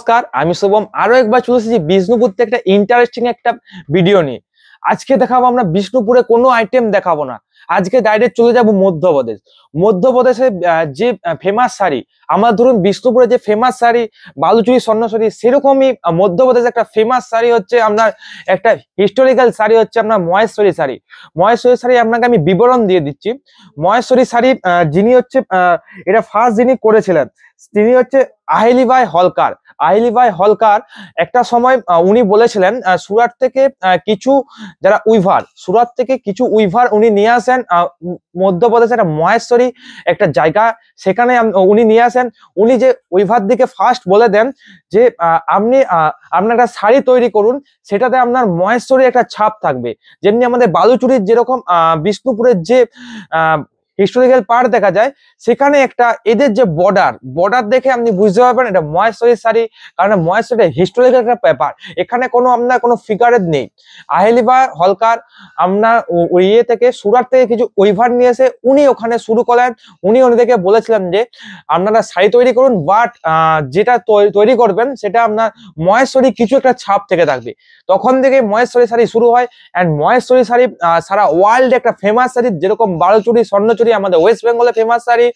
নমস্কার, আমি শুভম। আরো একবার চলে এসেছি বিষ্ণুপুর থেকে একটা ইন্টারেস্টিং একটা ভিডিও নিয়ে। আজকে দেখাবো আমরা বিষ্ণুপুরে কোনো আইটেম দেখাবো না। আজকে ডাইরেক্ট চলে যাব মধ্যপ্রদেশ। মধ্যপ্রদেশে যে ফেমাস শাড়ি, আমার ধরুন বিষ্ণুপুরে যে ফেমাস শাড়ি বালুচুরি স্বর্ণশাড়ি, সেরকমই মধ্যপ্রদেশে একটা ফেমাস শাড়ি হচ্ছে আপনার একটা হিস্টোরিক্যাল শাড়ি হচ্ছে আপনার মহেশ্বরী শাড়ি। মহেশ্বরী শাড়ি আপনাকে আমি বিবরণ দিয়ে দিচ্ছি। মহেশ্বরী শাড়ি যিনি হচ্ছে এটা ফার্স্ট যিনি করেছিলেন তিনি হচ্ছে আহিলিবাই হলকার। আহিলিবাই হলকার একটা সময় উনি বলেছিলেন সুরাট থেকে কিছু যারা সুরাট থেকে কিছু উইভার উনি নিয়ে আসেন মধ্যপ্রদেশের একটা মহেশ্বরী একটা জায়গা, সেখানে উনি নিয়ে আসেন। উনি যে উইভার দিকে ফার্স্ট বলে দেন যে আপনার একটা শাড়ি তৈরি করুন, সেটাতে আপনার মহেশ্বরী একটা ছাপ থাকবে। যেমনি আমাদের বালুচুরির যেরকম বিষ্ণুপুরের যে হিস্টোরিক্যাল পার্ট দেখা যায়, সেখানে একটা এদের যে বর্ডার দেখে আপনি বুঝতে পারবেন এটা মহেশ্বরী শাড়ি, কারণ মহেশ্বরী হিস্টোরিক্যাল একটা ব্যাপার। এখানে আপনার কোনো ফিগারের নেই। আহিলিবাই হলকার আপনার ইয়ে থেকে সুরাট থেকে কিছু উইভার নিয়ে এসে উনি ওখানে শুরু করেন। উনি ওদেরকে বলেছিলেন যে আপনারা শাড়ি তৈরি করুন, বাট যেটা তৈরি করবেন সেটা আপনার মহেশ্বরী কিছু একটা ছাপ থেকে থাকবে। তখন থেকে মহেশ্বরী শাড়ি শুরু হয়। অ্যান্ড মহেশ্বরী শাড়ি সারা ওয়ার্ল্ডে একটা ফেমাস শাড়ি, যেরকম বালুচুরি স্বর্ণচুরি আমাদের ওয়েস্ট বেঙ্গলে ফেমাস শাড়ি,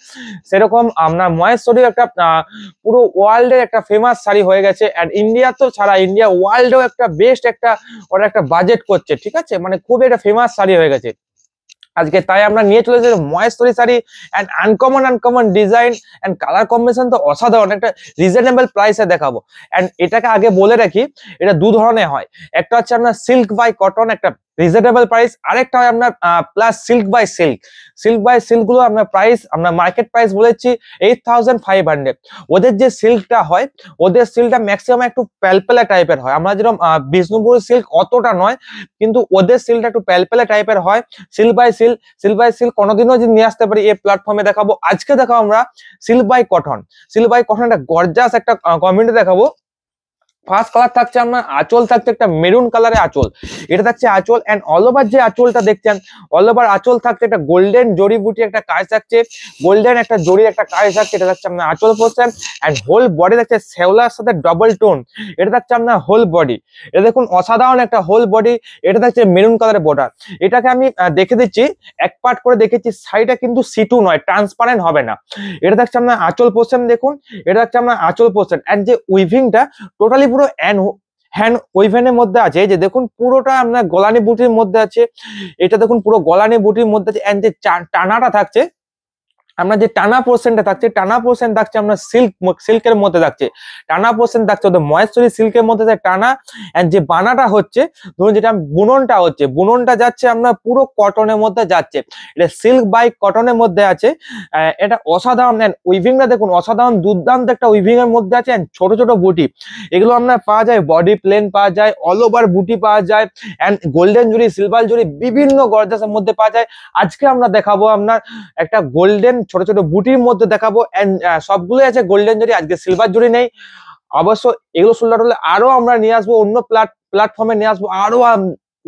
সেরকম আপনার মহেশ্বরী একটা পুরো ওয়ার্ল্ডের একটা ফেমাস শাড়ি হয়ে গেছে। এন্ড ইন্ডিয়া তো ছাড়া ইন্ডিয়া ওয়ার্ল্ডেও একটা বেস্ট একটা ওরা একটা বাজেট করছে, ঠিক আছে, মানে খুবই একটা ফেমাস শাড়ি হয়ে গেছে আজকে। তাই আমরা নিয়ে চলে যাই Maheshwari sari. And uncommon design and colour combination তো অসাধারণ, একটা রিজনেবল প্রাইসে দেখাবো। এন্ড এটাকে আগে বলে রাখি, এটা দু ধরনের হয়। একটা হচ্ছে আপনার সিল্ক বাই কটন, একটা রিজনেবল প্রাইস। আরেকটা হয় আপনার প্লাস সিল্ক বাই সিল্ক গুলো আপনার প্রাইস, আমরা মার্কেট প্রাইস বলেছি 8500। ওদের যে সিল্কটা হয়, ওদের সিল্কটা ম্যাক্সিমাম একটু প্যালপেলা টাইপের হয়। আমরা যেরকম বিষ্ণুপুর সিল্ক অতটা নয়, কিন্তু ওদের সিল্কটা একটু প্যালপেলা টাইপের হয়। সিল্ক বাই সিল্ক কোনোদিনও যদি নিয়ে আসতে পারি এই প্ল্যাটফর্মে দেখাবো। আজকে দেখাবো আমরা সিল্ক বাই কটন একটা গর্জাস একটা কমিউনিটি দেখাবো। ফার্স্ট কালার থাকছে আপনার আঁচল, থাকছে একটা মেরুন কালারের আঁচল। এটা থাকছে আঁচল। এন্ড অল ওভার যে আঁচলটা দেখছেন, অল ওভার আঁচল থাকছে একটা গোল্ডেন জড়িবুটি একটা কাজ থাকছে, গোল্ডেন একটা জড়ির একটা কাজ থাকছে। এটা থাকছে আপনার আঁচল পোর্শন। এন্ড হোল বডি থাকছে শ্যাওলার সাথে ডবল টোন। এটা থাকছে আপনার হোল বডি। এটা দেখুন অসাধারণ একটা হোল বডি। এটা থাকছে মেরুন কালারের বর্ডার। এটাকে আমি দেখে দিচ্ছি, এক পার্ট করে দেখেছি। শাড়িটা কিন্তু সিটু নয়, ট্রান্সপারেন্ট হবে না। এটা থাকছে আপনার আঁচল পোর্শন, দেখুন এটা থাকছে আপনার আঁচল পোর্শন। এন্ড যে উইভিংটা টোটালি পুরো হ্যান্ড ওইভেনের মধ্যে আছে, যে দেখুন পুরোটা আপনার গলানি বুটির মধ্যে আছে। এটা দেখুন পুরো গলানি বুটির মধ্যে আছে। এন্ড যে টানাটা থাকছে, আমরা যে টানা পোর্শনটা থাকছে, টানা পোর্শন থাকছে আমরা সিল্কের মধ্যে থাকছে। টানা পোর্শন থাকছে ওদের মহেশ্বরী সিল্কের মধ্যে টানা। এন্ড যে বানাটা হচ্ছে, ধরুন যেটা বুননটা যাচ্ছে আমরা পুরো কটনের মধ্যে যাচ্ছে। এটা সিল্ক বাই কটনের মধ্যে আছে। এটা অসাধারণ। উইভিংটা দেখুন অসাধারণ, দুর্দান্ত একটা উইভিং এর মধ্যে আছে। ছোট ছোট বুটি, এগুলো আপনার পাওয়া যায়, বডি প্লেন পাওয়া যায়, অল ওভার বুটি পাওয়া যায়। এন্ড গোল্ডেন জুড়ি, সিলভার জুড়ি, বিভিন্ন গর্জাসের মধ্যে পাওয়া যায়। আজকে আমরা দেখাবো আপনার একটা গোল্ডেন ছোট ছোট বুটির মধ্যে দেখাবো। এন্ড সবগুলোই আছে গোল্ডেন জুড়ি, আজকে সিলভার জুড়ি নেই। অবশ্য এগুলো সোল্ড আউট হলে আরো আমরা নিয়ে আসবো, অন্য প্ল্যাটফর্মে নিয়ে আসবো আরো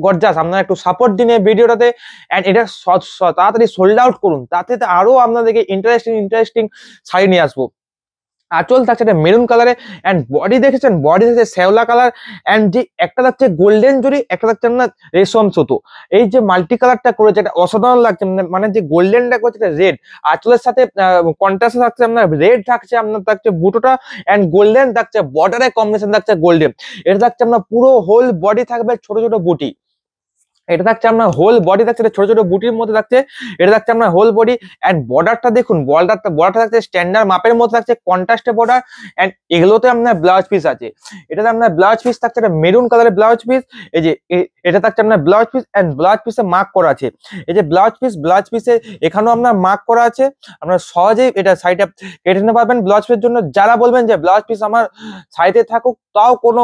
গর্জাস। আপনারা একটু সাপোর্ট দিন এই ভিডিওটাতে। এন্ড এটা তাড়াতাড়ি সোল্ড আউট করুন, তাতে আরো আপনাদেরকে ইন্টারেস্টিং শাড়ি নিয়ে আসবো। আঁচল থাকছে এটা মেরুন কালারে। এন্ড বডি দেখেছেন, বডি থাকছে শ্যাওলা কালার। এন্ড যে একটা থাকছে গোল্ডেন জরি, একটা থাকছে আপনার রেশম সুতো। এই যে মাল্টি কালারটা করেছে এটা অসাধারণ লাগছে। মানে যে গোল্ডেনটা করেছে এটা রেড, আঁচলের সাথে কন্ট্রাস্টে থাকছে আপনার রেড, থাকছে আপনার থাকছে বুটোটা। এন্ড গোল্ডেন থাকছে, বর্ডারের কম্বিনেশন থাকছে গোল্ডেন। এটা থাকছে আপনার পুরো হোল বডি থাকবে ছোট ছোট বুটি। এটা থাকছে আপনার হোল বডি থাকছে ছোট ছোট বুটির মধ্যে থাকছে। এটা থাকছে আপনার হোল বডি। এন্ড বর্ডারটা দেখুন, বর্ডারটা থাকছে স্ট্যান্ডার্ড মাপের মধ্যে থাকছে, কন্ট্রাস্টে বর্ডার। এন্ড এগুলোতে আপনার ব্লাউজ পিস আছে। এটাতে আপনার ব্লাউজ পিস থাকছে একটা মেরুন কালারের ব্লাউজ পিস। এই যে এটা থাকছে আপনার ব্লাউজ পিস। এন্ড ব্লাউজ পিসে মার্ক করা আছে, এই যে ব্লাউজ পিসে এখানেও আপনার মার্ক করা আছে। আপনার সহজেই এটা সাইডে কেটে নিতে পারবেন ব্লাউজ পিসের জন্য। যারা বলবেন যে ব্লাউজ পিস আমার সাইডে থাকুক, তাও কোনো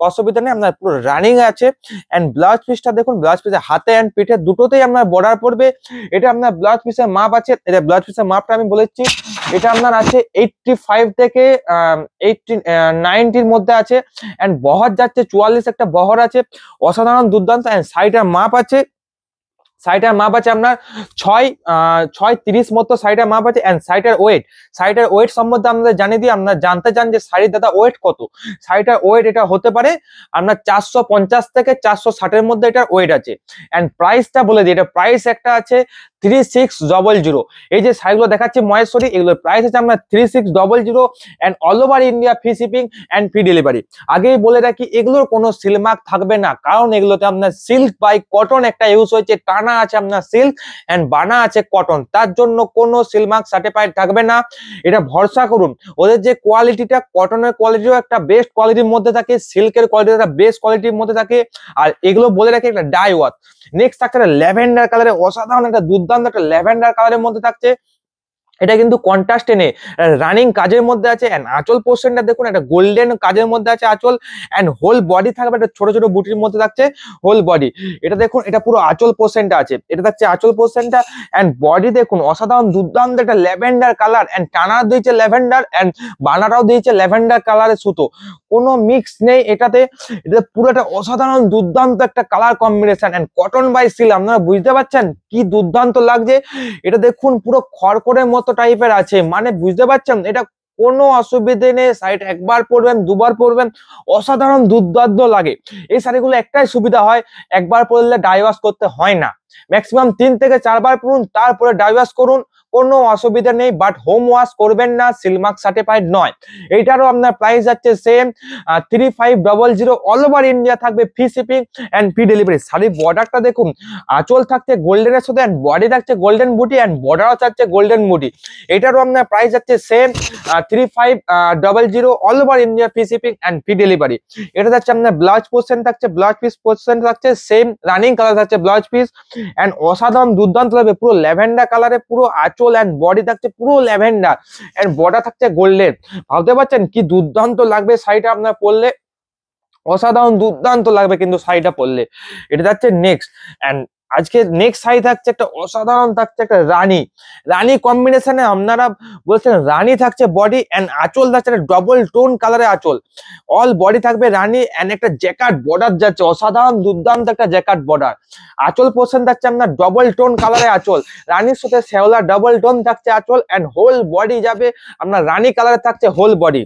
অসুবিধা নেই, আপনার পুরো রানিং আছে। এন্ড ব্লাউজ পিসটা দেখুন, ব্লাউজ পিসে হাতে এন্ড পিঠে দুটোতেই আপনার বর্ডার পড়বে। এটা আপনার ব্লাউজ পিসের মাপ আছে। এটা ব্লাউজ পিসের মাপটা আমি বলেছি, এটা আপনার আছে 85 থেকে 90 মধ্যে আছে। এন্ড বহর যাচ্ছে 44, একটা বহর আছে, অসাধারণ দুর্দান্ত। এন্ড সাইডের মাপ আছে শাড়িটার মাপ আছে আপনার 6.30 মতো শাড়িটার মাপ আছে। এন্ড শাড়িটার ওয়েট সম্বন্ধে আপনাদের জানিয়ে দিই, আপনারা জানতে চান যে শাড়ির দাদা ওয়েট কত। শাড়িটার ওয়েট এটা হতে পারে আপনার 450 থেকে 460 এর মধ্যে এটার ওয়েট আছে। এন্ড প্রাইসটা বলে দিই, এটা প্রাইস একটা আছে 3600। এই যে শাড়িগুলো দেখাচ্ছি মহেশ্বরী, এগুলোর প্রাইস আছে আপনার 3600 and all over India free shipping and free delivery. আগেই বলে রাখি এগুলোর কোনো সিল্ক মার্ক থাকবে না, কারণ এগুলোতে আপনার সিল্ক বাই কটন একটা ইউজ হয়েছে, টানা আছে আপনার সিল্ক এন্ড বানা আছে কটন, তার জন্য কোনো সিল্ক মার্ক সার্টিফাইড থাকবে না। এটা ভরসা করুন, ওদের যে কোয়ালিটিটা কটনের কোয়ালিটিও একটা বেস্ট কোয়ালিটির মধ্যে থাকে, সিল্কের কোয়ালিটি একটা বেস্ট কোয়ালিটির মধ্যে থাকে। আর এগুলো বলে রাখি একটা ডাই ওয়াশ। নেক্সট থাকছে ল্যাভেন্ডার কালারে, অসাধারণ একটা দুর্দান্ত একটা ল্যাভেন্ডার কালারের মধ্যে থাকছে। এটা কিন্তু কন্ট্রাস্টে নেই, রানিং কাজের মধ্যে আছে। এন্ড আঁচল পোর্শনটা দেখুন, একটা গোল্ডেন কাজের মধ্যে আছে আঁচল। এন্ড হোল বডি থাকবে একটা ছোট ছোট বুটির মধ্যে থাকছে হোল বডি। এটা দেখুন, এটা পুরো আঁচল পোর্শনটা আছে, এটা থাকছে আঁচল পোর্শনটা। এন্ড বডি দেখুন অসাধারণ দুর্দান্ত একটা ল্যাভেন্ডার কালার। এন্ড টানা দিয়েছে ল্যাভেন্ডার, এন্ড বানাটাও দিয়েছে ল্যাভেন্ডার কালারের সুতো, কোনো মিক্স নেই এটাতে। এটা পুরো একটা অসাধারণ দুর্দান্ত একটা colour combination. And cotton by silk, আপনারা বুঝতে পারছেন কি দুর্দান্ত লাগছে। এটা দেখুন পুরো খড়খড়ের মতো টাইপের আছে, মানে বুঝতে পারছেন এটা কোনো অসুবিধে নেই। শাড়িটা একবার পরবেন দুবার পরবেন, অসাধারণ দুর্দান্ত লাগে। এই শাড়িগুলো একটাই সুবিধা হয়, একবার পরলে ডাই ওয়াশ করতে হয় না, ম্যাক্সিমাম 3 থেকে 4 বার পরুন, তারপরে ডাই ওয়াশ করুন, কোনো অসুবিধা নেই। বাট হোম ওয়াশ করবেন না, সিল্ক মার্ক সার্টিফাইড নয়। এইটারও আপনার প্রাইস যাচ্ছে সেম 3500। অল ওভার ইন্ডিয়া থাকবে free shipping and free delivery. শাড়ির বর্ডারটা দেখুন, আঁচল থাকছে গোল্ডেনের সাথে এন্ড বডি থাকছে গোল্ডেন বুটি এন্ড বর্ডারও থাকছে গোল্ডেন বুটি। এটারও আপনার প্রাইস যাচ্ছে same 3500। All over India free shipping and free delivery. এটা যাচ্ছে আপনার ব্লাউজ পোর্শন থাকছে, ব্লাউজ পিস পোর্শন থাকছে সেম, রানিং কালার থাকছে ব্লাউজ পিস। এন্ড অসাধারণ দুর্দান্ত লাগবে, পুরো ল্যাভেন্ডার কালারে পুরো আঁচল এন্ড বডি থাকছে পুরো ল্যাভেন্ডার এন্ড বর্ডার থাকছে গোল্ডেন। ভাবতে পারছেন কি দুর্দান্ত লাগবে শাড়িটা আপনার পরলে, অসাধারণ দুর্দান্ত লাগবে কিন্তু শাড়িটা পরলে। এটা যাচ্ছে নেক্সট। এন্ড আজকে নেক্সট শাড়ি থাকছে একটা অসাধারণ, থাকছে একটা রানী কম্বিনেশনে। আপনারা বলছেন রানী থাকছে বডি এন্ড আঁচল থাকছে একটা ডবল টোন কালারের আঁচল, অল বডি থাকবে রানী এন্ড একটা জ্যাকার্ড বর্ডার যাচ্ছে, অসাধারণ দুর্দান্ত একটা জ্যাকার্ড বর্ডার। আঁচল পোর্শন থাকছে আপনার ডবল টোন কালারের আঁচল, রানীর সাথে শ্যাওলা ডবল টোন থাকছে আঁচল। এন্ড হোল বডি যাবে আপনার রানী কালারে থাকছে হোল বডি।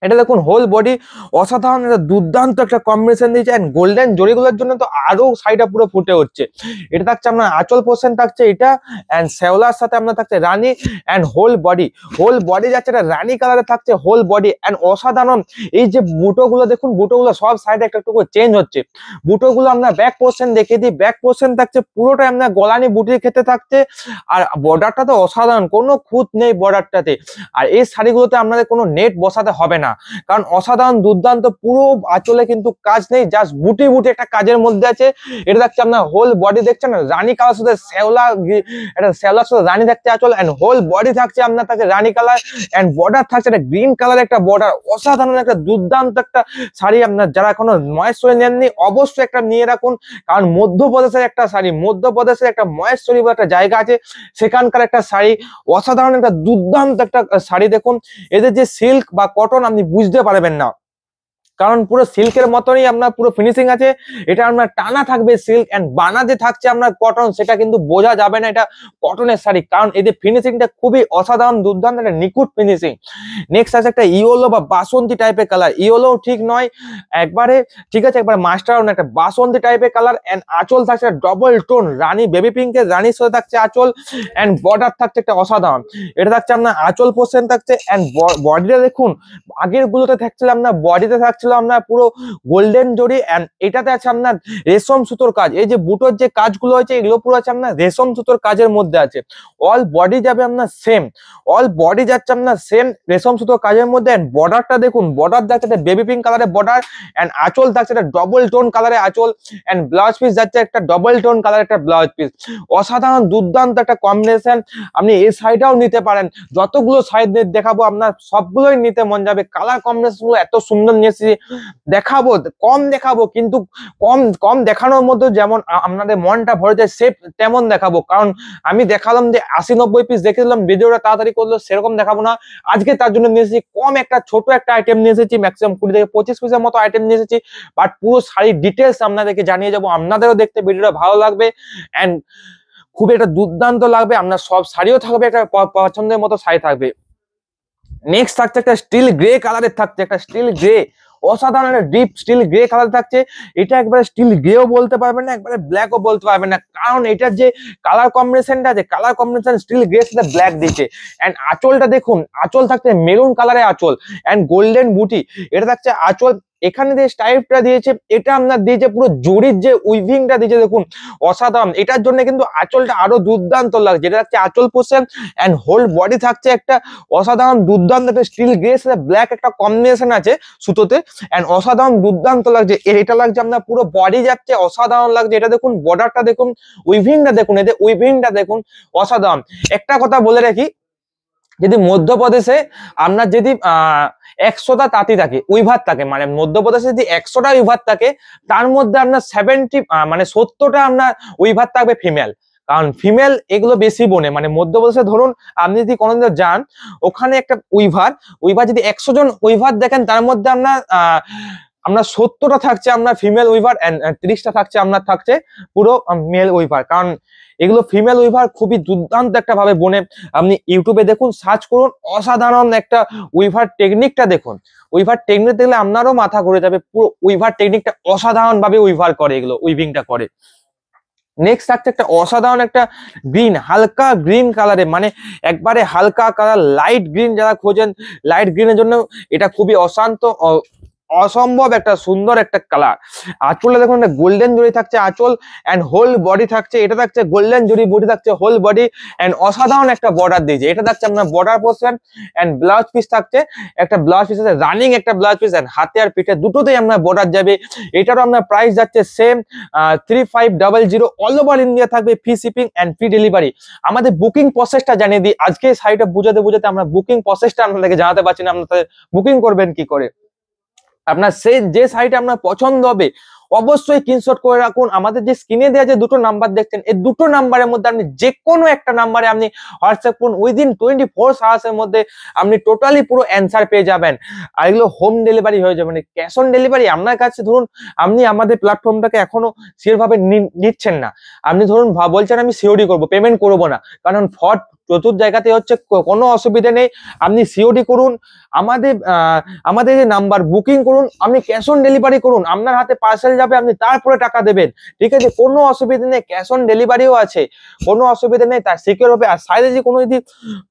এটা দেখুন হোল বডি, অসাধারণ একটা দুর্দান্ত একটা কম্বিনেশন দিয়েছে। এন্ড গোল্ডেন জরিগুলোর জন্য তো আরো শাড়িটা পুরো ফুটে হচ্ছে। এটা থাকছে আপনার আঁচল পোর্শন থাকছে এটা, এন্ড শ্যাওলার সাথে আপনার থাকছে রানী এন্ড হোল বডি যাচ্ছে এটা রানী কালারে থাকছে হোল বডি। এন্ড অসাধারণ এই যে বুটোগুলো দেখুন, বুটোগুলো সব সাইডে একটা একটু করে চেঞ্জ হচ্ছে। বুটোগুলো আপনার ব্যাক পোর্শন দেখিয়ে দিই, ব্যাক পোর্শন থাকছে পুরোটাই আপনার গলানি বুটির ক্ষেত্রে থাকছে। আর বর্ডারটা তো অসাধারণ, কোনো খুঁত নেই বর্ডারটাতে। আর এই শাড়িগুলোতে আপনাদের কোনো নেট বসাতে হবে না, কারণ অসাধারণ দুর্দান্ত পুরো আঁচলে কিন্তু কাজ নেই, জাস্ট বুটি একটা কাজের মধ্যে আছে। এটা দেখছে আপনার হোল বডি দেখছেন রানী কালার সাথে শ্যাওলা, এটা শ্যাওলার সাথে রানী থাকছে আঁচল। এন্ড হোল বডি থাকছে আপনার থাকছে রানী কালার এন্ড বর্ডার থাকছে একটা গ্রিন কালার একটা বর্ডার। অসাধারণ একটা দুর্দান্ত একটা শাড়ি, আপনার যারা এখনো মহেশ্বরী নেননি অবশ্যই একটা নিয়ে রাখুন, কারণ মধ্যপ্রদেশের একটা শাড়ি, মধ্যপ্রদেশের একটা মহেশ্বরী বলে একটা জায়গা আছে, সেখানকার একটা শাড়ি, অসাধারণ একটা দুর্দান্ত একটা শাড়ি। দেখুন এদের যে সিল্ক বা কটন আপনি বুঝতে পারবেন না, কারণ পুরো সিল্কের মতনই আপনার পুরো ফিনিশিং আছে। এটা আপনার টানা থাকবে সিল্ক এন্ড বানাতে থাকছে আপনার কটন, সেটা কিন্তু বোঝা যাবে না এটা কটনের শাড়ি, কারণ এদের ফিনিশিংটা খুবই অসাধারণ দুর্দান্ত একটা নিখুঁত ফিনিশিং। নেক্সট আছে একটা ইয়েলো বা বাসন্তী টাইপের কালার, ইয়েলো ঠিক নয় একবারে, ঠিক আছে একবার মাস্টার একটা বাসন্তী টাইপের কালার। এন্ড আঁচল থাকছে ডবল টোন রানী বেবি পিঙ্কের রানীর সাথে থাকছে আঁচল। এন্ড বর্ডার থাকছে একটা অসাধারণ, এটা থাকছে আপনার আঁচল পোর্শন থাকছে। এন্ড বডিটা দেখুন, আগের গুলোতে থাকছিল আপনার বডিতে থাকছিল আপনার পুরো গোল্ডেন জরি, এন্ড এটাতে আছে আপনার রেশম সুতোর কাজ। এই যে বুটোর যে কাজগুলো হয়েছে এগুলো পুরো আছে আপনার রেশম সুতোর কাজের মধ্যে আছে। অল বডি যাবে আপনার সেম, অল বডি যাচ্ছে আপনার সেম রেশম সুতোর কাজের মধ্যে। এন্ড বর্ডারটা দেখুন, বর্ডার যাচ্ছে একটা বেবি পিঙ্ক কালারের বর্ডার। এন্ড আঁচল থাকছে একটা ডবল টোন কালারের আঁচল। এন্ড ব্লাউজ পিস যাচ্ছে একটা ডবল টোন কালার একটা ব্লাউজ পিস। অসাধারণ দুর্দান্ত একটা কম্বিনেশন। আপনি এই শাড়িটাও নিতে পারেন, যতগুলো শাড়ি দেখাবো আপনার সবগুলোই নিতে মন যাবে। কালার কম্বিনেশন গুলো এত সুন্দর নিয়ে এসেছি, দেখাবো, কম দেখাবো, কিন্তু কম কম দেখানোর মধ্যে যেমন আপনাদের মনটা ভরে যায় সেফ তেমন দেখাবো। কারণ আমি দেখালাম যে 80-90 পিস দেখে দিলাম, ভিডিওটা তাড়াতাড়ি করলো, সেরকম দেখাবো না। আজকে তার জন্য নিয়ে এসেছি কম একটা ছোট একটা আইটেম নিয়ে এসেছি, ম্যাক্সিমাম 20 থেকে 25 পিসের মতো আইটেম নিয়ে এসেছি। বাট পুরো শাড়ির ডিটেলস আপনাদেরকে জানিয়ে যাবো, আপনাদেরও দেখতে ভিডিওটা ভালো লাগবে এন্ড খুব একটা দুর্দান্ত লাগবে। আপনার সব শাড়িও থাকবে, একটা পছন্দের মতো শাড়ি থাকবে। নেক্সট থাকছে একটা স্টিল গ্রে কালারের, থাকছে একটা স্টিল গ্রে, অসাধারণ একটা ডিপ স্টিল গ্রে কালার থাকছে। এটা একবারে স্টিল গ্রেও বলতে পারবেন না, একবারে ব্ল্যাকও বলতে পারবেন না, কারণ এটার যে কালার কম্বিনেশনটা আছে, কালার কম্বিনেশন স্টিল গ্রে সাথে ব্ল্যাক দিচ্ছে। এন্ড আঁচলটা দেখুন, আঁচল থাকছে মেরুন কালারের আঁচল এন্ড গোল্ডেন বুটি, এটা থাকছে আঁচল। এখানে যে স্টাইপটা দিয়েছে এটা আপনার দিয়েছে পুরো জরির যে উইভিংটা দিয়েছে, দেখুন অসাধারণ। এটার জন্য কিন্তু আঁচলটা আরো দুর্দান্ত লাগছে। যেটা থাকছে আঁচল পোর্শন এন্ড হোল বডি থাকছে একটা অসাধারণ দুর্দান্ত একটা স্টিল গ্রে সাথে ব্ল্যাক একটা কম্বিনেশন আছে সুতোতে এন্ড অসাধারণ দুর্দান্ত লাগছে। এটা লাগছে আপনার পুরো বডি যাচ্ছে, অসাধারণ লাগছে। এটা দেখুন বর্ডারটা দেখুন, উইভিংটা দেখুন, এদের উইভিংটা দেখুন অসাধারণ। একটা কথা বলে রাখি, যদি মধ্যপ্রদেশে আপনার যদি 100টা তাঁতি থাকে, উইভার থাকে, মানে মধ্যপ্রদেশে যদি 100টা উইভার থাকে, তার মধ্যে আপনার 70টা আপনার উইভার থাকবে ফিমেল। কারণ ফিমেল এগুলো বেশি বোনে, মানে মধ্যপ্রদেশে ধরুন আপনি যদি কোনোদিন যান, ওখানে একটা উইভার যদি 100 জন উইভার দেখেন, তার মধ্যে আপনার 70টা থাকছে আপনার ফিমেল উইভার এন্ড 30টা থাকছে আপনার থাকছে পুরো মেল উইভার। কারণ এগুলো ফিমেল উইভার খুবই দুর্দান্ত একটা ভাবে বোনে। আপনি ইউটিউবে দেখুন, সার্চ করুন, অসাধারণ একটা উইভার টেকনিকটা দেখুন। উইভার টেকনিক দেখলে আপনারও মাথা ঘুরে যাবে। পুরো উইভার টেকনিকটা অসাধারণ ভাবে উইভার করে, এগুলো উইভিংটা করে। নেক্সট থাকছে একটা অসাধারণ একটা গ্রিন, হালকা গ্রিন কালারে, মানে একবারে হালকা কালার, লাইট গ্রিন যারা খোঁজেন, লাইট গ্রিনের জন্য এটা খুবই অসম্ভব একটা সুন্দর একটা কালার। আঁচলটা দেখুন, গোল্ডেন জরি থাকছে আঁচল এন্ড হোল বডি থাকছে, এটা থাকছে গোল্ডেন জরি বডি থাকছে, হোল বডি এন্ড অসাধারণ একটা বর্ডার দিয়েছে। এটা থাকছে আপনার border portion and blouse piece থাকছে, একটা ব্লাউজ পিস আছে রানিং, একটা ব্লাউজ পিস এন্ড হাতে আর পিঠে দুটোতেই আপনার বর্ডার যাবে। এটারও আপনার প্রাইস যাচ্ছে সেম 3500, অল ওভার ইন্ডিয়া থাকবে, free shipping and free delivery. আমাদের বুকিং প্রসেসটা জানিয়ে দিই, আজকে শাড়িটা বুঝাতে আমরা বুকিং প্রসেসটা আপনাদেরকে জানাতে পারছি না। আপনাদের বুকিং করবেন কি করে, আপনার যে শাড়িটা আপনার পছন্দ হবে অবশ্যই স্ক্রিনশট করে রাখুন। আমাদের যে স্ক্রিনে দেওয়া যে দুটো নাম্বার দেখছেন, এই দুটো নাম্বারের মধ্যে আপনি যে কোনো একটা নাম্বারে আপনি হোয়াটসঅ্যাপ করুন, উইদিন 24 আওয়ার্সের মধ্যে আপনি টোটালি পুরো অ্যান্সার পেয়ে যাবেন। আর এগুলো হোম ডেলিভারি হয়ে যাবে, মানে ক্যাশ অন ডেলিভারি আপনার কাছে। ধরুন আপনি আমাদের প্ল্যাটফর্মটাকে এখনো সেভাবে নিচ্ছেন না, আপনি ধরুন বলছেন আমি সিওডি করবো, পেমেন্ট করবো না, কারণ ফ্রড প্রচুর জায়গাতে হচ্ছে, কোনো অসুবিধা নেই, আপনি সিওডি করুন, আমাদের যে নাম্বার বুকিং করুন, আপনি ক্যাশ অন ডেলিভারি করুন, আপনার হাতে পার্সেল যাবে, আপনি তারপরে টাকা দেবেন, ঠিক আছে? কোনো অসুবিধা নেই, ক্যাশ অন ডেলিভারিও আছে, কোনো অসুবিধা নেই, তার সিকিউর হবে। আর সাইডে যদি কোনো যদি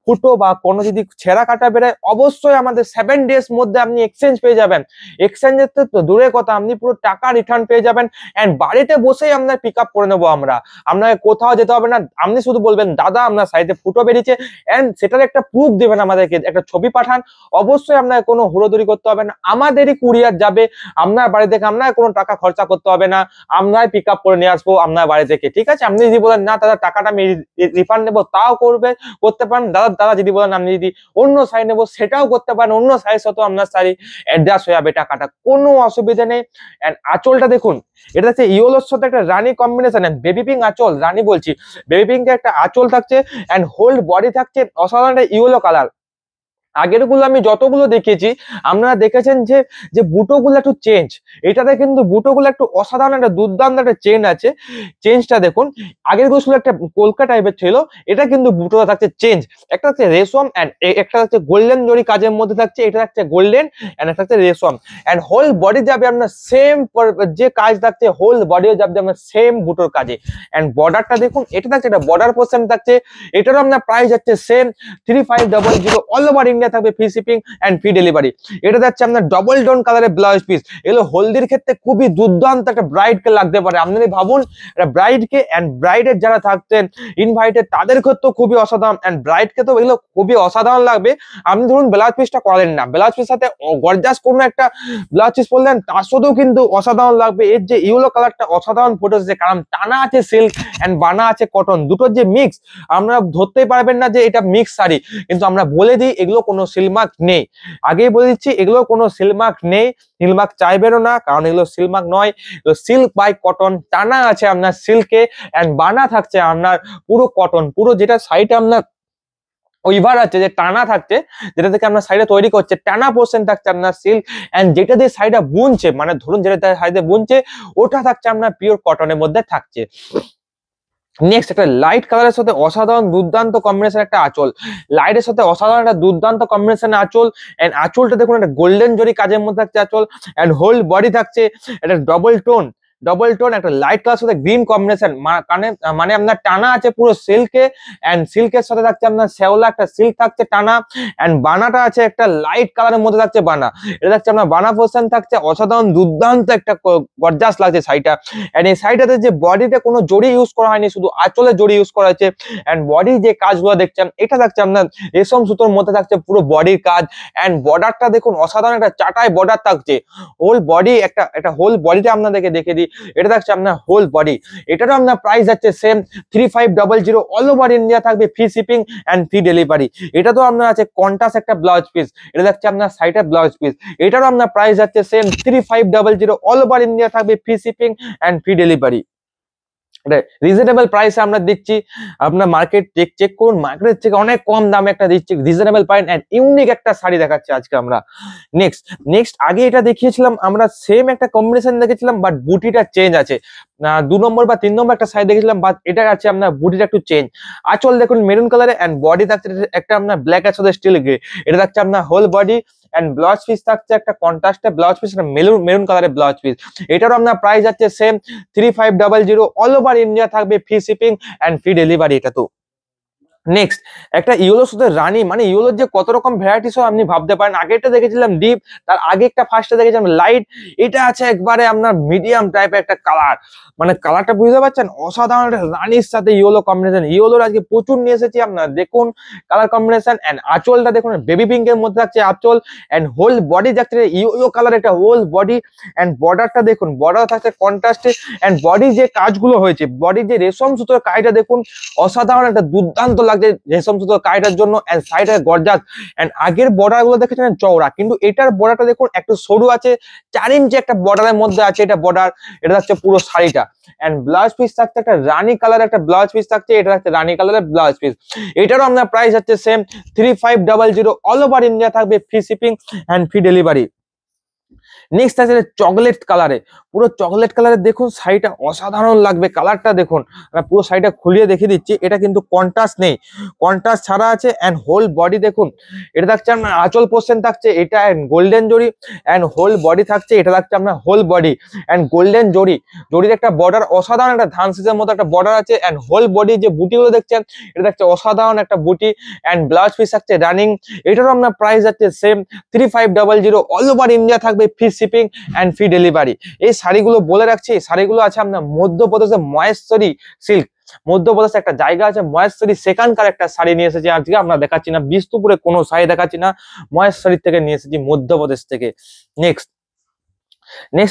ফুটো বা কোনো যদি ছেঁড়া কাটা বেরোয়, অবশ্যই আমাদের 7 ডেজ মধ্যে আপনি এক্সচেঞ্জ পেয়ে যাবেন। এক্সচেঞ্জের তো দূরের কথা, আপনি পুরো টাকা রিটার্ন পেয়ে যাবেন এন্ড বাড়িতে বসেই আপনার পিক আপ করে নেবো আমরা, আপনাকে কোথাও যেতে হবে না। আপনি শুধু বলবেন দাদা আপনার সাইডে ফুটো বেরিয়েছে এন্ড সেটার একটা প্রুফ দেবেন আমাদেরকে, একটা ছবি পাঠান, অবশ্যই আপনাকে কোনো হুড়োধুরি করতে হবে না, আমাদেরই কুরিয়ার যাবে আপনার বাড়ি থেকে, আপনার কোনো টাকা খরচা করতে হবে না, আমরাই পিক আপ করে নিয়ে আসবো আপনার বাড়ি থেকে, ঠিক আছে? আপনি যদি বলেন না দাদা টাকাটা আমি রিফান্ড নেবো, তাও করতে পারেন। দাদা যদি বলেন আমি যদি অন্য শাড়ি নেবো, সেটাও করতে পারেন, অন্য শাড়ির সাথে আপনার শাড়ি অ্যাডজাস্ট হয়ে যাবে টাকাটা, কোনো অসুবিধা নেই। এন্ড আঁচলটা দেখুন, এটা হচ্ছে ইয়েলোর সাথে একটা রানী কম্বিনেশন, বেবি পিঙ্ক আঁচল, রানী বলছি, বেবি পিঙ্কের একটা আঁচল থাকছে এন্ড হোল বডি থাকছে অসাধারণ একটা ইয়েলো কালার। আগের গুলো আমি যতগুলো দেখেছি আপনারা দেখেছেন যে বুটোগুলো একটু চেঞ্জ, এটাতে কিন্তু বুটোগুলো একটু অসাধারণ একটা দুর্দান্ত একটা চেঞ্জ আছে। চেঞ্জটা দেখুন, আগের গুলো একটা কলকা টাইপের ছিল, এটা কিন্তু বুটোটা থাকছে চেঞ্জ, একটা হচ্ছে রেশম এন্ড একটা হচ্ছে গোল্ডেন জরি কাজের মধ্যে থাকছে, এটা থাকছে গোল্ডেন এন্ড একটা হচ্ছে রেশম এন্ড হোল বডি যাবে আপনার সেম, যে কাজ থাকছে হোল বডিও যাবে আপনার সেম বুটোর কাজে। এন্ড বর্ডারটা দেখুন, এটা থাকছে এটা বর্ডার পোর্শন থাকছে, এটারও আপনার প্রাইস যাচ্ছে সেম 3500, অল ওভার ইন্ডিয়া থাকবে, free shipping and free delivery. এটা যাচ্ছে আপনার ডবল টোন কালারের ব্লাউজ পিস, এগুলো হলদির ক্ষেত্রে খুবই দুর্দান্ত একটা ব্রাইড কে লাগতে পারে। আপনি ভাবুন ব্রাইড কে এন্ড ব্রাইডের যারা থাকতেন ইনভাইটেড, তাদের ক্ষেত্রেও খুবই অসাধারণ এন্ড ব্রাইড কে তো এগুলো খুবই অসাধারণ লাগবে। আপনি ধরুন ব্লাউজ পিসটা করেন না, ব্লাউজ পিস সাথে গর্জাস কোনো একটা ব্লাউজ পিস পরলেন, তার সাথেও কিন্তু অসাধারণ লাগবে। এর যে ইয়েলো কালারটা অসাধারণ ফুটে এসেছে, কারণ টানা আছে সিল্ক এন্ড বানা আছে কটন, দুটোর যে মিক্স, আমরা ধরতেই পারবেন না যে এটা মিক্স শাড়ি, কিন্তু আমরা বলে দিই এগুলো কোনো কোনো সিল মার্ক নেই। আগেই বলে দিচ্ছি এগুলো কোনো সিল মার্ক নেই, সিল মার্ক চাইবেনও না, কারণ এগুলো সিল মার্ক নয়। সিল্ক বাই কটন, টানা আছে আপনার সিল্কে, এন্ড বানা থাকছে আপনার পুরো কটন, পুরো যেটা সাইড আপনার ওইভার আছে যে টানা থাকছে, যেটা থেকে আপনার সাইডে তৈরি করছে টানা পোর্শন থাকছে আপনার সিল্ক, এন্ড যেটা দিয়ে সাইডে বুনছে, মানে ধরুন যেটা সাইডে বুনছে ওটা থাকছে আপনার পিওর কটনের মধ্যে থাকছে। নেক্সট একটা লাইট কালারের সাথে অসাধারণ দুর্দান্ত কম্বিনেশন একটা আঁচল, লাইটের সাথে অসাধারণ একটা দুর্দান্ত কম্বিনেশন আঁচল, এন্ড আঁচলটা দেখুন একটা গোল্ডেন জরি কাজের মধ্যে থাকছে আঁচল, এন্ড হোল বডি থাকছে একটা ডবল টোন একটা লাইট কালার সাথে গ্রিন কম্বিনেশন, মানে আপনার টানা আছে পুরো সিল্কে, এন্ড সিল্কের সাথে থাকছে আপনার শ্যাওলা একটা সিল্ক থাকছে টানা, এন্ড বানাটা আছে একটা লাইট কালারের মধ্যে থাকছে বানা, এটা থাকছে আপনার বানা পোর্শন থাকছে অসাধারণ দুর্দান্ত একটা গর্জাস লাগছে শাড়িটা। এন্ড এই শাড়িটাতে যে বডিতে কোনো জড়ি ইউজ করা হয়নি, শুধু আঁচলে জড়ি ইউজ করা হয়েছে, এন্ড বডি যে কাজগুলো দেখছেন এটা থাকছে আপনার রেশম সুতোর মধ্যে থাকছে পুরো বডির কাজ, এন্ড বর্ডারটা দেখুন অসাধারণ একটা চাটাই বর্ডার থাকছে, হোল বডি একটা হোল বডিটা আপনাদেরকে দেখে দিই, এটা থাকছে আপনার হোল বডি। এটারও আপনার প্রাইস যাচ্ছে সেম 3500, অল ওভার ইন্ডিয়া থাকবে free shipping and free delivery. এটা তো আপনার আছে কন্ট্রাস্ট একটা ব্লাউজ পিস, এটা থাকছে আপনার সাইডে ব্লাউজ পিস, এটারও আপনার প্রাইস যাচ্ছে সেম 3500, অল ওভার ইন্ডিয়া থাকবে free shipping and free delivery. Reasonable প্রাইসে আমরা দিচ্ছি, আপনার মার্কেট চেক করুন, মার্কেটের থেকে অনেক কম দামে একটা দিচ্ছি রিজনেবল প্রাইস এন্ড ইউনিক একটা শাড়ি দেখাচ্ছি আজকে আমরা। নেক্সট আগে এটা দেখিয়েছিলাম আমরা সেম একটা কম্বিনেশন দেখেছিলাম, বাট বুটিটা চেঞ্জ আছে। 2 নম্বর বা 3 নম্বর একটা শাড়ি দেখেছিলাম, বাট এটা আছে আপনার বুটিটা একটু চেঞ্জ। আঁচল দেখুন মেরুন কালারে, এন্ড বডি থাকছে একটা আপনার ব্ল্যাক এর সাথে স্টিল গ্রে, এটা থাকছে আপনার whole body, and blouse piece থাকছে একটা কন্ট্রাস্টে ব্লাউজ পিস, মেরুন কালারের ব্লাউজ পিস। এটারও আপনার প্রাইস আছে সেম 3500, অল ওভার ইন্ডিয়া থাকবে free shipping and free delivery. এটা তো নেক্সট একটা ইয়েলোর সাথে রানী, মানে ইয়েলোর যে কত রকম ভ্যারাইটিস হয় আপনি ভাবতে পারেন। আগেটা দেখেছিলাম ডিপ, তার আগে একটা ফার্স্টে দেখেছিলাম লাইট, এটা আছে একবারে আপনার মিডিয়াম টাইপের একটা কালার, মানে কালারটা বুঝতে পারছেন অসাধারণ একটা রানীর সাথে ইয়েলো কম্বিনেশন। ইয়েলোর আজকে প্রচুর নিয়ে এসেছি আপনার দেখুন কালার কম্বিনেশন, এন্ড আঁচলটা দেখুন বেবি পিঙ্কের মধ্যে থাকছে আঁচল, এন্ড হোল বডি যাচ্ছে ইয়েলো কালার একটা হোল বডি, এন্ড বর্ডারটা দেখুন বর্ডার থাকছে কন্ট্রাস্টে, এন্ড বডি যে কাজগুলো হয়েছে, বডি যে রেশম সুতোর কাজটা দেখুন অসাধারণ একটা দুর্দান্ত লাগছে রেশম সুতোর কাজটার জন্য, এন্ড সাইডে গর্জাস, এন্ড আগের বর্ডার গুলো দেখেছেন চওড়া, কিন্তু এটার বর্ডারটা দেখুন একটু সরু আছে, 4 ইঞ্চি একটা বর্ডারের মধ্যে আছে এটা বর্ডার, এটা হচ্ছে পুরো শাড়িটা। এন্ড ব্লাউজ পিস থাকছে একটা রানী কালার একটা ব্লাউজ পিস থাকছে, এটা হচ্ছে রানী কালারের ব্লাউজ পিস। এটারও আপনার প্রাইস হচ্ছে সেম 3500, অল ওভার ইন্ডিয়া থাকবে free shipping and free delivery. Next আছে চকলেট কালারে, পুরো চকলেট কালারে দেখুন শাড়িটা অসাধারণ লাগবে, কালারটা দেখুন, পুরো শাড়িটা খুলিয়ে দেখিয়ে দিচ্ছি, এটা কিন্তু কন্ট্রাস্ট নেই, কন্ট্রাস্ট ছাড়া আছে, এন্ড হোল বডি দেখুন, এটা থাকছে আপনার আঁচল পোর্শন থাকছে এটা গোল্ডেন জরি, এন্ড হোল বডি থাকছে, এটা থাকছে আপনার হোল বডি এন্ড গোল্ডেন জরির একটা বর্ডার, অসাধারণ একটা ধান শীষের মতো একটা বর্ডার আছে, এন্ড হোল বডি যে বুটিগুলো দেখছেন এটা থাকছে অসাধারণ একটা বুটি, এন্ড ব্লাউজ পিস থাকছে রানিং। এটারও আপনার প্রাইস আছে সেম 3500, অল ওভার ইন্ডিয়া থাকবে free shipping and free delivery. এই শাড়িগুলো বলে রাখছি, শাড়িগুলো আছে আপনার মধ্যপ্রদেশের মহেশ্বরী সিল্ক, মধ্যপ্রদেশে একটা জায়গা আছে মহেশ্বরী, সেখানকার একটা শাড়ি নিয়ে এসেছি আজকে আমরা দেখাচ্ছি না, বিষ্ণুপুরে কোনো শাড়ি দেখাচ্ছি না, মহেশ্বরী থেকে নিয়ে এসেছি মধ্যপ্রদেশ থেকে। নেক্সট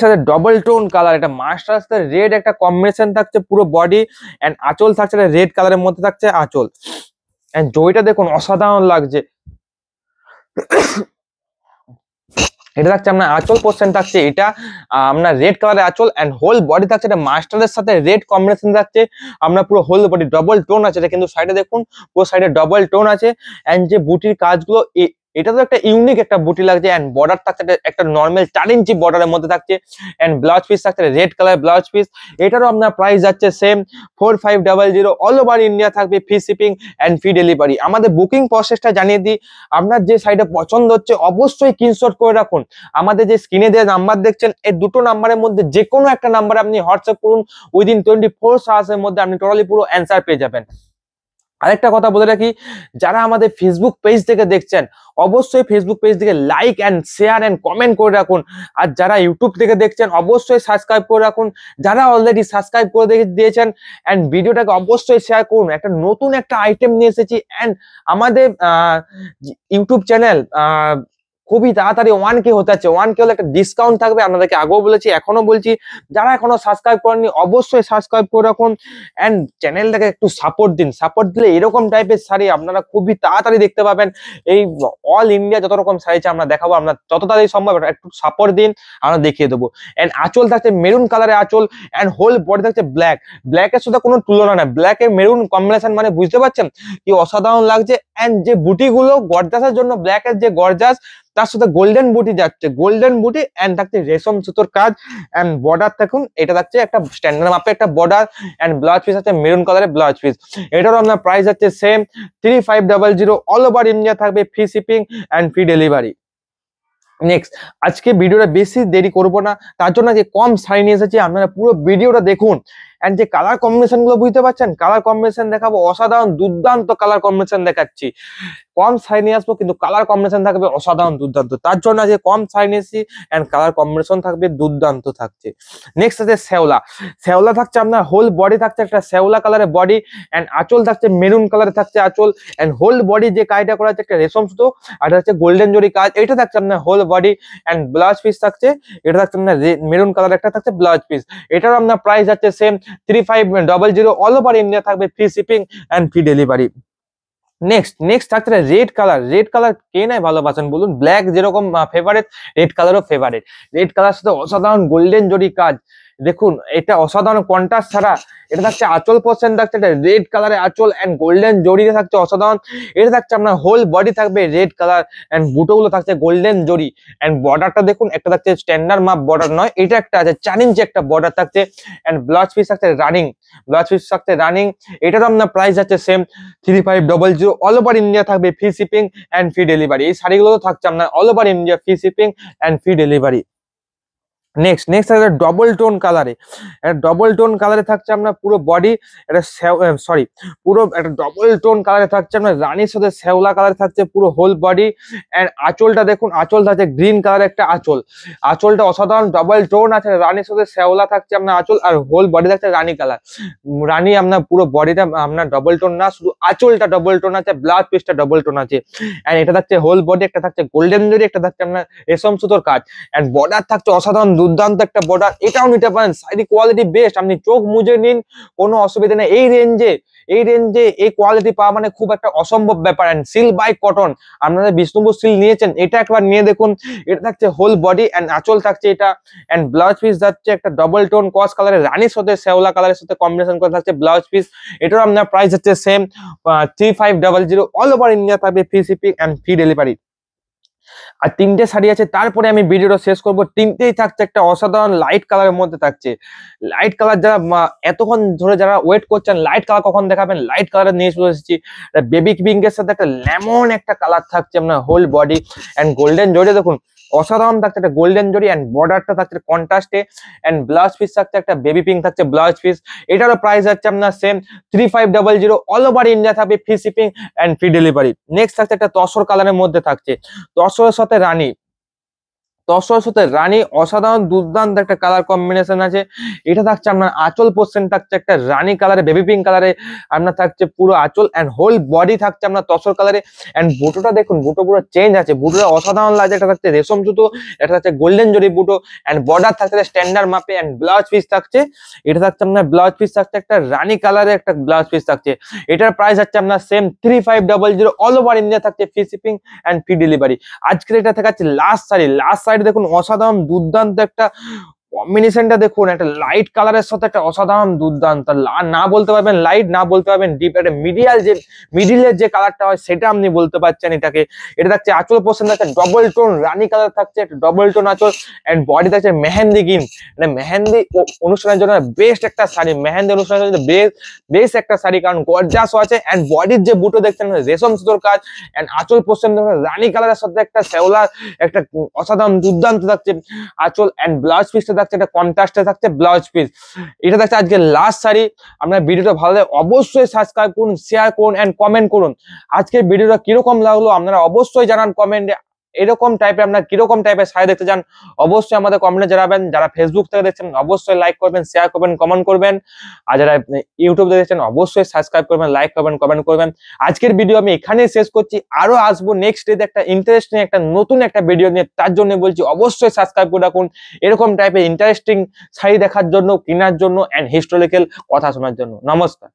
আছে ডবল টোন কালার, এটা মাস্টার সাথে রেড একটা কম্বিনেশন থাকছে পুরো বডি, এন্ড আঁচল থাকছে রেড কালারের মধ্যে থাকছে আঁচল, এন্ড জয়টা দেখুন অসাধারণ লাগছে। এটা থাকছে আপনার আঁচল পোর্শন থাকছে, এটা আপনার রেড কালারের আঁচল, এন্ড হোল বডি থাকছে এটা মাস্টারের সাথে রেড কম্বিনেশন থাকছে, আপনার পুরো হোল বডি ডবল টোন আছে, এটা কিন্তু সাইডে দেখুন পুরো সাইডে ডবল টোন আছে, এন্ড যে বুটির কাজগুলো এটা তো একটা ইউনিক একটা বুটি লাগছে, এন্ড বর্ডার থাকছে একটা নর্মাল 4 ইঞ্চি বর্ডারের মধ্যে থাকছে, এন্ড ব্লাউজ পিস থাকছে রেড কালার ব্লাউজ পিস। এটারও আপনার প্রাইস যাচ্ছে সেম 4500, অল ওভার ইন্ডিয়া থাকবে free shipping and free delivery. আমাদের বুকিং প্রসেসটা জানিয়ে দিই, আপনার যে শাড়িটা পছন্দ হচ্ছে অবশ্যই স্ক্রিনশট করে রাখুন, আমাদের যে স্ক্রিনে দেওয়া নাম্বার দেখছেন এই দুটো নাম্বারের মধ্যে যে কোনো একটা নাম্বারে আপনি হোয়াটসঅ্যাপ করুন, উইদিন 24 আওয়ার্সের মধ্যে আপনি টোটালি পুরো অ্যান্সার পেয়ে যাবেন। আরেকটা কথা বলে রাখি, যারা আমাদের ফেসবুক পেজ থেকে দেখছেন অবশ্যই ফেসবুক পেজ থেকে like and share and comment করে রাখুন, আর যারা ইউটিউব থেকে দেখছেন অবশ্যই সাবস্ক্রাইব করে রাখুন, যারা অলরেডি সাবস্ক্রাইব করে দিয়েছেন এন্ড ভিডিওটাকে অবশ্যই শেয়ার করুন। একটা নতুন একটা আইটেম নিয়ে এসেছি, এন্ড আমাদের ইউটিউব চ্যানেল খুবই তাড়াতাড়ি 1K হতে যাচ্ছে। 1K হলে একটা ডিসকাউন্ট থাকবে, আপনাদেরকে আগেও বলেছি এখনো বলছি, যারা এখনো সাবস্ক্রাইব করেননি অবশ্যই সাবস্ক্রাইব করে রাখুন এন্ড চ্যানেলটাকে একটু সাপোর্ট দিন। সাপোর্ট দিলে এরকম টাইপের শাড়ি আপনারা খুবই তাড়াতাড়ি দেখতে পাবেন। এই অল ইন্ডিয়া যত রকম শাড়ি আমরা দেখাবো, আমরা যত তাড়াতাড়ি সম্ভব একটু সাপোর্ট দিন, আমরা দেখিয়ে দেবো। এন্ড আঁচল থাকছে মেরুন কালারের আঁচল এন্ড হোল বডি থাকছে ব্ল্যাক। ব্ল্যাকের সাথে কোনো তুলনা নাই, ব্ল্যাক এর মেরুন কম্বিনেশন মানে বুঝতে পারছেন কি অসাধারণ লাগছে। এন্ড যে বুটিগুলো গর্জাসের জন্য ব্ল্যাক এর যে গর্জাস, তার সাথে গোল্ডেন বুটি যাচ্ছে, গোল্ডেন বুটি এন্ড থাকছে রেশম সুতোর কাজ। এন্ড বর্ডার দেখুন, এটা থাকছে একটা স্ট্যান্ডার্ড মাপে একটা বর্ডার এন্ড ব্লাউজ পিস আছে মেরুন কালারের ব্লাউজ পিস। এটারও আপনার প্রাইস আছে সেম 3500। অল ওভার ইন্ডিয়া থাকবে free shipping and free delivery. Next, আজকে ভিডিওটা বেশি দেরি করব না, তার জন্য যে কম শাড়ি নিয়ে এসেছি, আপনারা পুরো ভিডিওটা দেখুন। এন্ড যে কালার কম্বিনেশন গুলো বুঝতে পারছেন, কালার কম্বিনেশন দেখাবো অসাধারণ দুর্দান্ত কালার কম্বিনেশন দেখাচ্ছি। কম শাড়ি নিয়ে আসবো কিন্তু কালার কম্বিনেশন থাকবে অসাধারণ দুর্দান্ত, তার জন্য আজকে কম শাড়ি নিয়ে এসেছি এন্ড কালার কম্বিনেশন থাকবে দুর্দান্ত থাকছে। নেক্সট আছে শ্যাওলা। শ্যাওলা থাকছে আপনার হোল বডি থাকছে একটা শ্যাওলা কালারের বডি এন্ড আঁচল থাকছে মেরুন কালারে থাকছে আঁচল এন্ড হোল বডি যে কাজটা করা আছে একটা রেশম সুতো আর হচ্ছে গোল্ডেন জরি কাজ। এটা থাকছে আপনার whole body and blouse piece থাকছে, এটা থাকছে আপনার মেরুন কালার একটা থাকছে ব্লাউজ পিস। এটার আপনার প্রাইস আছে সেম 3500। অল ওভার ইন্ডিয়া থাকবে free shipping and free delivery. Next থাকছে রেড কালার। রেড কালার কে নাই ভালোবাসেন বলুন, ব্ল্যাক যেরকম ফেভারিট রেড কালারও ফেভারিট। রেড কালার সাথে অসাধারণ গোল্ডেন জরি কাজ, দেখুন এটা অসাধারণ কন্ট্রাস্ট ছাড়া। এটা থাকছে আঁচল পোর্শন থাকছে এটা রেড কালারের আঁচল এন্ড গোল্ডেন জরিতে থাকছে অসাধারণ। এটা থাকছে আপনার হোল বডি থাকবে রেড কালার এন্ড বুটোগুলো থাকছে গোল্ডেন জরি এন্ড বর্ডারটা দেখুন, একটা থাকছে স্ট্যান্ডার্ড মাপ বর্ডার নয়, এটা একটা আছে 4 ইঞ্চি একটা বর্ডার থাকছে এন্ড ব্লাউজ পিস থাকছে রানিং, ব্লাউজ পিস থাকছে রানিং। এটারও আপনার প্রাইস আছে সেম 3500। অল ওভার ইন্ডিয়া থাকবে free shipping and free delivery. এই শাড়িগুলো থাকছে আপনার all over India free shipping and free delivery. Next আছে ডবল টোন কালারে। ডবল টোন কালারে থাকছে আপনার পুরো বডি, এটা পুরো একটা ডবল টোন কালারে থাকছে আপনার রানীর সাথে শ্যাওলা কালারে থাকছে পুরো হোল বডি এন্ড আঁচলটা দেখুন, আঁচল থাকছে গ্রিন কালারের একটা আঁচল। আঁচলটা অসাধারণ ডবল টোন আছে, রানীর সাথে শ্যাওলা থাকছে আপনার আঁচল আর হোল বডি থাকছে রানী কালার। রানী আপনার পুরো বডিটা আপনার ডবল টোন না, শুধু আঁচলটা ডবল টোন আছে, ব্লাউজ পিসটা ডবল টোন আছে এন্ড এটা থাকছে হোল বডি, একটা থাকছে গোল্ডেন জরি, একটা থাকছে আপনার রেশম সুতোর কাজ এন্ড বর্ডার থাকছে অসাধারণ দুর্দান্ত একটা বর্ডার। এটাও নিতে পারেন, শাড়ি কোয়ালিটি বেস্ট, আপনি চোখ মুজে নিন, কোনো অসুবিধা নেই। এই রেঞ্জে এই কোয়ালিটি পাওয়া মানে খুব একটা অসম্ভব ব্যাপার। এন্ড সিল্ক বাই কটন, আপনারা বিষ্ণুপুর সিল্ক নিয়েছেন, এটা একবার নিয়ে দেখুন। এটা থাকছে হোল বডি এন্ড আঁচল থাকছে এটা এন্ড ব্লাউজ পিস যাচ্ছে একটা ডবল টোন কস কালারের রানীর সাথে শ্যাওলা কালারের সাথে কম্বিনেশন করে থাকছে ব্লাউজ পিস। এটার আপনার প্রাইস হচ্ছে সেম 3500। অল ওভার ইন্ডিয়া থাকবে free shipping and free delivery. আর 3টে শাড়ি আছে, তারপরে আমি ভিডিওটা শেষ করব। 3টেই থাকছে একটা অসাধারণ লাইট কালারের মধ্যে থাকছে। লাইট কালার যারা এতক্ষণ ধরে যারা ওয়েট করছেন লাইট কালার কখন দেখাবেন, লাইট কালার নিয়ে চলে এসেছি। বেবি পিঙ্কের সাথে একটা লেমন একটা কালার থাকছে আপনার হোল বডি এন্ড গোল্ডেন জরি দেখুন অসাধারণ থাকছে একটা গোল্ডেন জরি এন্ড বর্ডারটা থাকছে কন্ট্রাস্টে এন্ড ব্লাউজ পিস থাকছে একটা বেবি পিঙ্ক থাকছে ব্লাউজ পিস। এটারও প্রাইস হচ্ছে আপনার সেম 3500। অল ওভার ইন্ডিয়া থাকবে free shipping and free delivery. Next থাকছে একটা তসর কালারের মধ্যে থাকছে, তসরের সাথে রানী, তসরের সাথে রানী অসাধারণ দুর্দান্ত একটা কালার কম্বিনেশন আছে। এটা থাকছে আপনার আঁচল পোর্শন থাকছে একটা রানী কালারে বেবি পিঙ্ক কালারে, আপনার থাকছে পুরো আঁচল এন্ড হোল বডি থাকছে আপনার তসর কালারে এন্ড বুটোটা দেখুন, বুটো পুরো চেঞ্জ আছে, বুটোটা অসাধারণ লাগছে। এটা থাকছে রেশম সুতো, এটা থাকছে গোল্ডেন জরি বুটো এন্ড বর্ডার থাকছে স্ট্যান্ডার্ড মাপে এন্ড ব্লাউজ পিস থাকছে, এটা থাকছে আপনার ব্লাউজ পিস থাকছে একটা রানী কালারে একটা ব্লাউজ পিস থাকছে। এটার প্রাইস হচ্ছে আপনার সেম 3500। অল ওভার ইন্ডিয়া থাকছে free shipping and free delivery. আজকের এটা থাকছে লাস্ট শাড়ি। দেখুন অসাধারণ দুর্দান্ত একটা কম্বিনেশনটা দেখুন, একটা লাইট কালারের সাথে একটা অসাধারণ দুর্দান্ত, না বলতে পারবেন লাইট, না বলতে পারবেন ডিপ, একটা মিডিলের যে কালারটা হয় সেটা আপনি বলতে পারছেন এটাকে। এটা থাকছে আঁচল পোর্শন থাকছে ডবল টোন রানী কালার থাকছে, একটা ডবল টোন আঁচল এন্ড বডি থাকছে মেহেন্দি গ্রিন। মানে মেহেন্দি অনুষ্ঠানের জন্য বেস্ট একটা শাড়ি, মেহেন্দি অনুষ্ঠানের জন্য বেস্ট একটা শাড়ি, কারণ গর্জাসও আছে এন্ড বডির যে বুটো দেখছেন রেশম সুতোর কাজ এন্ড আঁচল পোর্শন রানী কালারের সাথে একটা শ্যাওলার একটা অসাধারণ দুর্দান্ত থাকছে আঁচল এন্ড ব্লাউজ পিসটা থাকছে একটা কন্ট্রাস্টে থাকছে ব্লাউজ পিস। এটা থাকছে আজকে লাস্ট শাড়ি। আপনার ভিডিওটা ভালো লাগে অবশ্যই সাবস্ক্রাইব করুন, শেয়ার করুন এন্ড কমেন্ট করুন। আজকের ভিডিওটা কিরকম লাগলো আপনারা অবশ্যই জানান কমেন্টে। এরকম টাইপের আপনারা কিরকম টাইপের শাড়ি দেখতে চান অবশ্যই আমাদের কমেন্টে জানাবেন। যারা ফেসবুক থেকে দেখছেন অবশ্যই লাইক করবেন, শেয়ার করবেন, কমেন্ট করবেন। আর যারা ইউটিউব থেকে দেখছেন অবশ্যই সাবস্ক্রাইব করবেন, লাইক করবেন, কমেন্ট করবেন। আজকের ভিডিও আমি এখানেই শেষ করছি। আরো আসবো নেক্সট ডেতে একটা ইন্টারেস্টিং একটা নতুন একটা ভিডিও নিয়ে। তার জন্য বলছি অবশ্যই সাবস্ক্রাইব করে রাখুন এরকম টাইপের ইন্টারেস্টিং শাড়ি দেখার জন্য, কেনার জন্য এন্ড হিস্টোরিক্যাল কথা শোনার জন্য। নমস্কার।